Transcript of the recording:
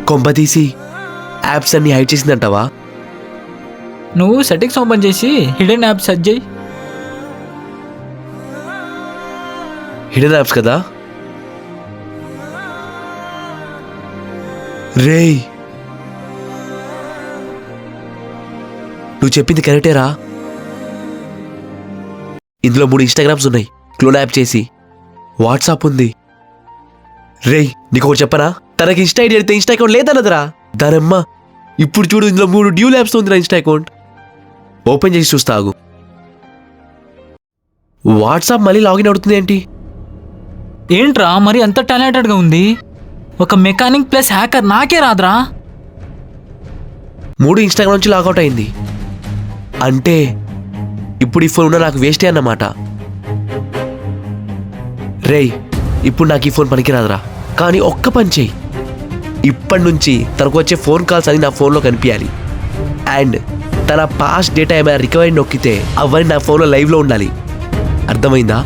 కొంపతీసి యాప్స్ అన్ని హైడ్ చేసిందంటావా? నువ్వు సెట్టింగ్స్ ఓపెన్ చేసి హిడెన్ యాప్ సెర్చ్ చేయి. హిడెన్ యాప్స్ కదా. రేయ్ నువ్వు చెప్పింది కరెక్టేరా. ఇందులో 3 ఇన్స్టాగ్రామ్స్ ఉన్నాయి క్లోన్ యాప్ చేసి. వాట్సాప్ ఉంది. రేయ్ నీకు ఒకటి చెప్పనా, తనకి ఇన్స్టా ఐడి అడిగితే ఇన్స్టా అకౌంట్ లేదన్నదిరా. దానమ్మ ఇప్పుడు చూడు ఇందులో 3 డ్యూల్ యాప్స్ ఉందిరా ఇన్స్టా అకౌంట్. ఓపెన్ చేసి చూస్తాగు. వాట్సాప్ మళ్ళీ లాగిన్ అవుతుంది ఏంటి? ఏంట్రా మరి అంత టాలెంటెడ్గా ఉంది? ఒక మెకానిక్ ప్లస్ హ్యాకర్ నాకే రాదురా. 3 ఇన్స్టాగ్రామ్ నుంచి లాగౌట్ అయింది అంటే ఇప్పుడు ఈ ఫోన్ ఉన్న నాకు వేస్టే అన్నమాట. రేయ్ ఇప్పుడు నాకు ఈ ఫోన్ పనికిరాదురా. కానీ ఒక్క పని చెయ్యి, ఇప్పటి నుంచి తనకు వచ్చే ఫోన్ కాల్స్ అని నా ఫోన్లో కనిపించాలి. అండ్ తన పాస్ట్ డేటా ఏమైనా రికవరీ నొక్కితే అవన్నీ నా ఫోన్లో లైవ్లో ఉండాలి. అర్థమైందా?